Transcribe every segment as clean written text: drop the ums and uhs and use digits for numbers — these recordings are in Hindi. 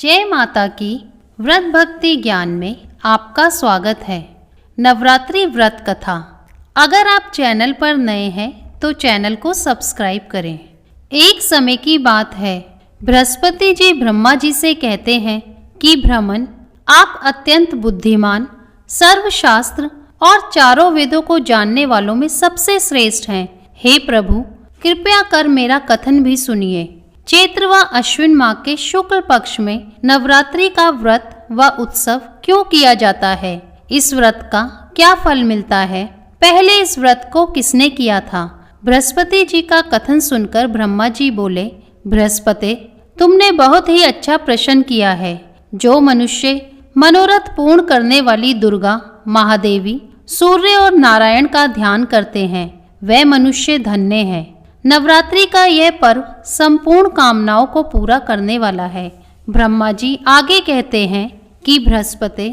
जय माता की। व्रत भक्ति ज्ञान में आपका स्वागत है। नवरात्रि व्रत कथा। अगर आप चैनल पर नए हैं तो चैनल को सब्सक्राइब करें। एक समय की बात है, बृहस्पति जी ब्रह्मा जी से कहते हैं कि ब्राह्मण, आप अत्यंत बुद्धिमान, सर्वशास्त्र और चारों वेदों को जानने वालों में सबसे श्रेष्ठ हैं। हे प्रभु, कृपया कर मेरा कथन भी सुनिए। चैत्र व अश्विन माह के शुक्ल पक्ष में नवरात्रि का व्रत व उत्सव क्यों किया जाता है? इस व्रत का क्या फल मिलता है? पहले इस व्रत को किसने किया था? बृहस्पति जी का कथन सुनकर ब्रह्मा जी बोले, बृहस्पति, तुमने बहुत ही अच्छा प्रश्न किया है। जो मनुष्य मनोरथ पूर्ण करने वाली दुर्गा, महादेवी, सूर्य और नारायण का ध्यान करते हैं, वह मनुष्य धन्य है। नवरात्रि का यह पर्व संपूर्ण कामनाओं को पूरा करने वाला है। ब्रह्मा जी आगे कहते हैं कि बृहस्पति,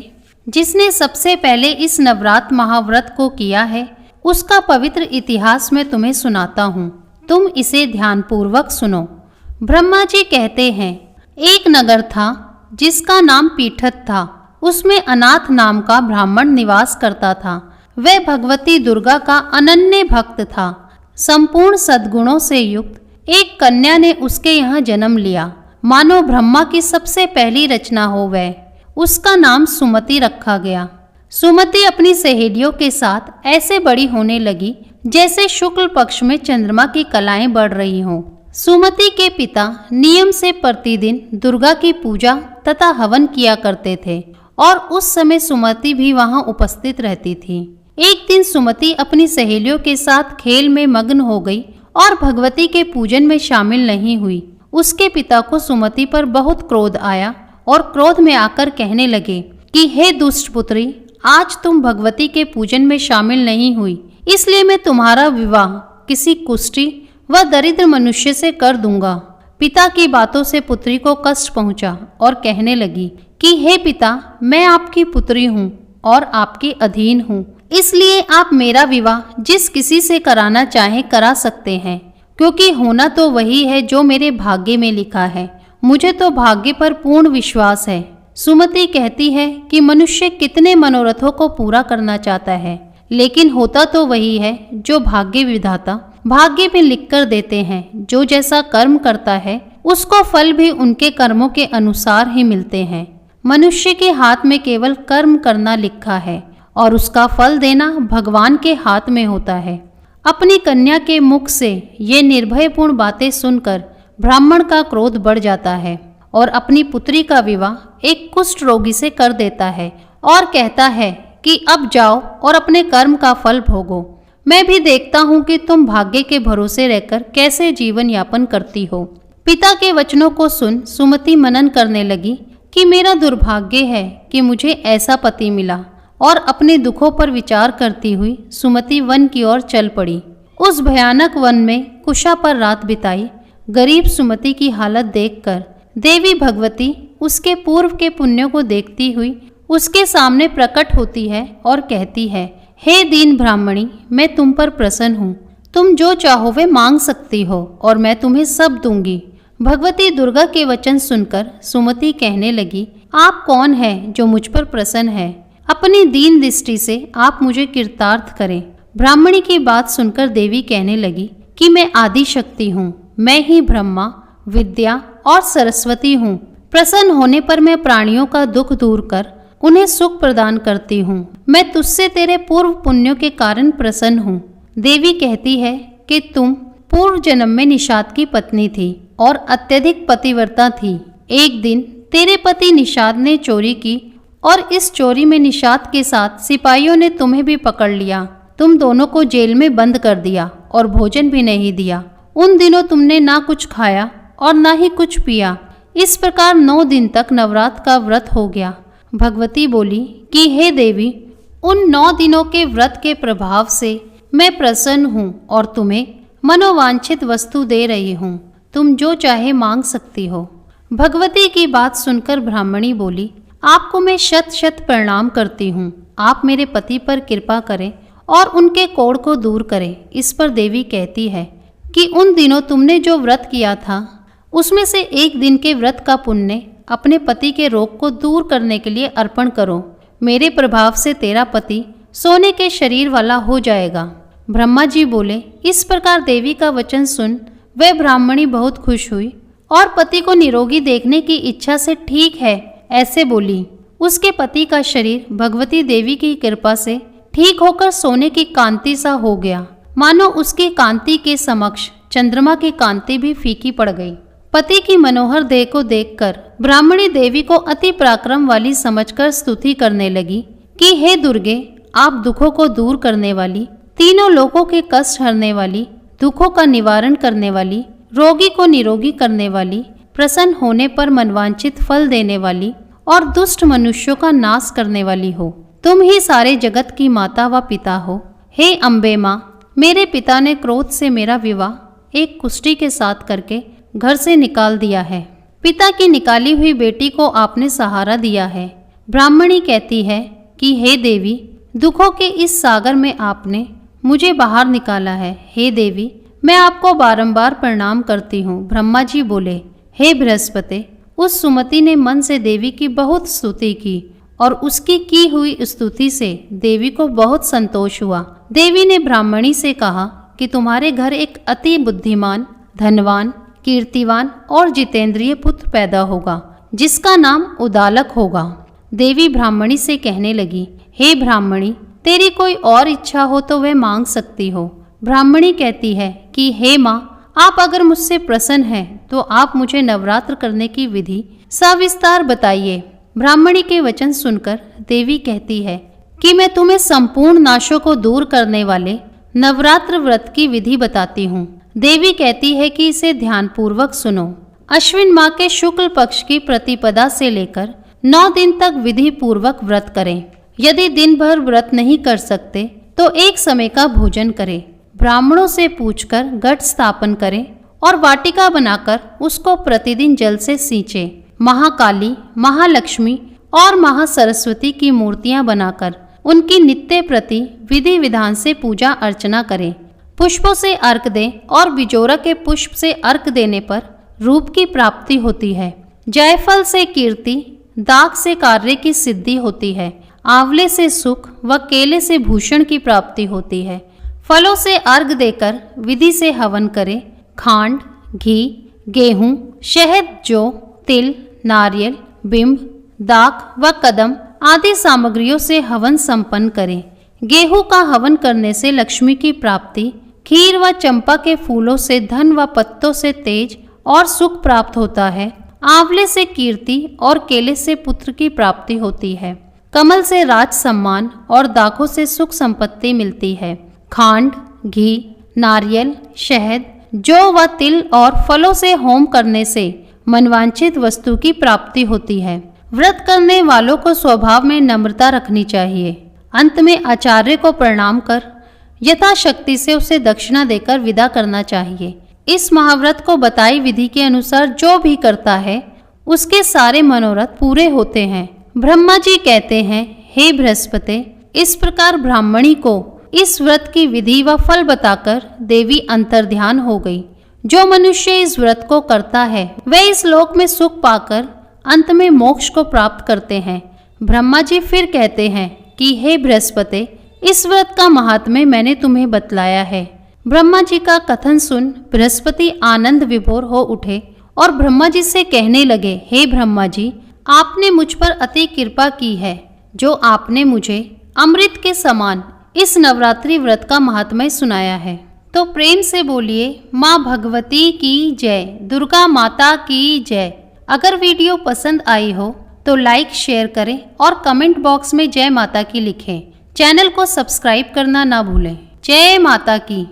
जिसने सबसे पहले इस नवरात्र महाव्रत को किया है, उसका पवित्र इतिहास मैं तुम्हें सुनाता हूँ। तुम इसे ध्यानपूर्वक सुनो। ब्रह्मा जी कहते हैं, एक नगर था जिसका नाम पीठत था। उसमें अनाथ नाम का ब्राह्मण निवास करता था। वह भगवती दुर्गा का अनन्य भक्त था। संपूर्ण सद्गुणों से युक्त एक कन्या ने उसके यहाँ जन्म लिया। मानो ब्रह्मा की सबसे पहली रचना हो वह। उसका नाम सुमति रखा गया। सुमति अपनी सहेलियों के साथ ऐसे बड़ी होने लगी जैसे शुक्ल पक्ष में चंद्रमा की कलाएं बढ़ रही हों। सुमति के पिता नियम से प्रतिदिन दुर्गा की पूजा तथा हवन किया करते थे और उस समय सुमति भी वहां उपस्थित रहती थी। एक दिन सुमति अपनी सहेलियों के साथ खेल में मग्न हो गई और भगवती के पूजन में शामिल नहीं हुई। उसके पिता को सुमति पर बहुत क्रोध आया और क्रोध में आकर कहने लगे कि हे दुष्ट पुत्री, आज तुम भगवती के पूजन में शामिल नहीं हुई, इसलिए मैं तुम्हारा विवाह किसी कुष्ठी व दरिद्र मनुष्य से कर दूंगा। पिता की बातों से पुत्री को कष्ट पहुंचा और कहने लगी कि हे पिता, मैं आपकी पुत्री हूँ और आपके अधीन हूँ, इसलिए आप मेरा विवाह जिस किसी से कराना चाहें करा सकते हैं, क्योंकि होना तो वही है जो मेरे भाग्य में लिखा है। मुझे तो भाग्य पर पूर्ण विश्वास है। सुमति कहती है कि मनुष्य कितने मनोरथों को पूरा करना चाहता है, लेकिन होता तो वही है जो भाग्य विधाता भाग्य में लिख कर देते हैं। जो जैसा कर्म करता है उसको फल भी उनके कर्मों के अनुसार ही मिलते हैं। मनुष्य के हाथ में केवल कर्म करना लिखा है और उसका फल देना भगवान के हाथ में होता है। अपनी कन्या के मुख से ये निर्भयपूर्ण बातें सुनकर ब्राह्मण का क्रोध बढ़ जाता है और अपनी पुत्री का विवाह एक कुष्ठ रोगी से कर देता है और कहता है कि अब जाओ और अपने कर्म का फल भोगो। मैं भी देखता हूँ कि तुम भाग्य के भरोसे रहकर कैसे जीवन यापन करती हो। पिता के वचनों को सुन सुमति मनन करने लगी कि मेरा दुर्भाग्य है कि मुझे ऐसा पति मिला, और अपने दुखों पर विचार करती हुई सुमति वन की ओर चल पड़ी। उस भयानक वन में कुशा पर रात बिताई। गरीब सुमति की हालत देखकर देवी भगवती उसके पूर्व के पुण्यों को देखती हुई उसके सामने प्रकट होती है और कहती है, हे दीन ब्राह्मणी, मैं तुम पर प्रसन्न हूँ। तुम जो चाहो वे मांग सकती हो और मैं तुम्हें सब दूंगी। भगवती दुर्गा के वचन सुनकर सुमति कहने लगी, आप कौन है जो मुझ पर प्रसन्न है? अपनी दीन दृष्टि से आप मुझे कृतार्थ करें। ब्राह्मणी की बात सुनकर देवी कहने लगी कि मैं आदि शक्ति हूँ। मैं ही ब्रह्मा, विद्या और सरस्वती हूँ। प्रसन्न होने पर मैं प्राणियों का दुख दूर कर उन्हें सुख प्रदान करती हूँ। मैं तुझसे तेरे पूर्व पुण्यों के कारण प्रसन्न हूँ। देवी कहती है कि तुम पूर्व जन्म में निषाद की पत्नी थी और अत्यधिक पतिव्रता थी। एक दिन तेरे पति निषाद ने चोरी की और इस चोरी में निषाद के साथ सिपाहियों ने तुम्हें भी पकड़ लिया। तुम दोनों को जेल में बंद कर दिया और भोजन भी नहीं दिया। उन दिनों तुमने ना कुछ खाया और ना ही कुछ पिया। इस प्रकार 9 दिन तक नवरात्र का व्रत हो गया। भगवती बोली कि हे देवी, उन 9 दिनों के व्रत के प्रभाव से मैं प्रसन्न हूँ और तुम्हें मनोवांछित वस्तु दे रही हूँ। तुम जो चाहे मांग सकती हो। भगवती की बात सुनकर ब्राह्मणी बोली, आपको मैं शत शत प्रणाम करती हूँ। आप मेरे पति पर कृपा करें और उनके कोढ़ को दूर करें। इस पर देवी कहती है कि उन दिनों तुमने जो व्रत किया था उसमें से एक दिन के व्रत का पुण्य अपने पति के रोग को दूर करने के लिए अर्पण करो। मेरे प्रभाव से तेरा पति सोने के शरीर वाला हो जाएगा। ब्रह्मा जी बोले। इस प्रकार देवी का वचन सुन वह ब्राह्मणी बहुत खुश हुई और पति को निरोगी देखने की इच्छा से ठीक है ऐसे बोली। उसके पति का शरीर भगवती देवी की कृपा से ठीक होकर सोने की कांति सा हो गया, मानो उसकी कांति के समक्ष चंद्रमा की कांति भी फीकी पड़ गई। पति की मनोहर देह को देखकर ब्राह्मणी देवी को अति पराक्रम वाली समझकर स्तुति करने लगी कि हे दुर्गे, आप दुखों को दूर करने वाली, तीनों लोगों के कष्ट हरने वाली, दुखों का निवारण करने वाली, रोगी को निरोगी करने वाली, प्रसन्न होने पर मनवांचित फल देने वाली और दुष्ट मनुष्यों का नाश करने वाली हो। तुम ही सारे जगत की माता व पिता हो। हे अम्बे माँ, मेरे पिता ने क्रोध से मेरा विवाह एक कुष्ठी के साथ करके घर से निकाल दिया है। पिता की निकाली हुई बेटी को आपने सहारा दिया है। ब्राह्मणी कहती है कि हे देवी, दुखों के इस सागर में आपने मुझे बाहर निकाला है। हे देवी, मैं आपको बारंबार प्रणाम करती हूँ। ब्रह्मा जी बोले। हे बृहस्पति, उस सुमति ने मन से देवी की बहुत स्तुति की और उसकी की हुई स्तुति से देवी को बहुत संतोष हुआ। देवी ने ब्राह्मणी से कहा कि तुम्हारे घर एक अति बुद्धिमान, धनवान, कीर्तिवान और जितेंद्रिय पुत्र पैदा होगा, जिसका नाम उदालक होगा। देवी ब्राह्मणी से कहने लगी, हे ब्राह्मणी, तेरी कोई और इच्छा हो तो वह मांग सकती हो। ब्राह्मणी कहती है कि हे माँ, आप अगर मुझसे प्रसन्न हैं तो आप मुझे नवरात्र करने की विधि सविस्तार बताइए। ब्राह्मणी के वचन सुनकर देवी कहती है कि मैं तुम्हें संपूर्ण नाशों को दूर करने वाले नवरात्र व्रत की विधि बताती हूँ। देवी कहती है कि इसे ध्यानपूर्वक सुनो। अश्विन माह के शुक्ल पक्ष की प्रतिपदा से लेकर 9 दिन तक विधि पूर्वक व्रत करें। यदि दिन भर व्रत नहीं कर सकते तो एक समय का भोजन करें। ब्राह्मणों से पूछकर घट स्थापन करें और वाटिका बनाकर उसको प्रतिदिन जल से सींचे। महाकाली, महालक्ष्मी और महासरस्वती की मूर्तियां बनाकर उनकी नित्य प्रति विधि विधान से पूजा अर्चना करें। पुष्पों से अर्घ दें और बिजोरा के पुष्प से अर्घ देने पर रूप की प्राप्ति होती है। जायफल से कीर्ति, दाख से कार्य की सिद्धि होती है। आंवले से सुख व केले से भूषण की प्राप्ति होती है। फलों से अर्घ देकर विधि से हवन करें। खांड, घी, गेहूं, शहद, जौ, तिल, नारियल, बिंब, दाख व कदम आदि सामग्रियों से हवन संपन्न करें। गेहूं का हवन करने से लक्ष्मी की प्राप्ति, खीर व चंपा के फूलों से धन व पत्तों से तेज और सुख प्राप्त होता है। आंवले से कीर्ति और केले से पुत्र की प्राप्ति होती है। कमल से राज सम्मान और दाखों से सुख संपत्ति मिलती है। खांड, घी, नारियल, शहद, जौ व तिल और फलों से होम करने से मनवांछित वस्तु की प्राप्ति होती है। व्रत करने वालों को स्वभाव में नम्रता रखनी चाहिए। अंत में आचार्य को प्रणाम कर यथाशक्ति से उसे दक्षिणा देकर विदा करना चाहिए। इस महाव्रत को बताई विधि के अनुसार जो भी करता है उसके सारे मनोरथ पूरे होते हैं। ब्रह्मा जी कहते हैं, हे बृहस्पति, इस प्रकार ब्राह्मणी को इस व्रत की विधि व फल बताकर देवी अंतर्ध्यान हो गई। जो मनुष्य इस व्रत को करता है वह इस लोक में सुख पाकर अंत में मोक्ष को प्राप्त करते हैं। ब्रह्मा जी फिर कहते हैं कि हे बृहस्पति, इस व्रत का महात्म्य मैंने तुम्हें बतलाया है। ब्रह्मा जी का कथन सुन बृहस्पति आनंद विभोर हो उठे और ब्रह्मा जी से कहने लगे, हे ब्रह्मा जी, आपने मुझ पर अति कृपा की है जो आपने मुझे अमृत के समान इस नवरात्रि व्रत का महात्म्य सुनाया है। तो प्रेम से बोलिए, माँ भगवती की जय, दुर्गा माता की जय। अगर वीडियो पसंद आई हो तो लाइक शेयर करें और कमेंट बॉक्स में जय माता की लिखें। चैनल को सब्सक्राइब करना ना भूलें। जय माता की।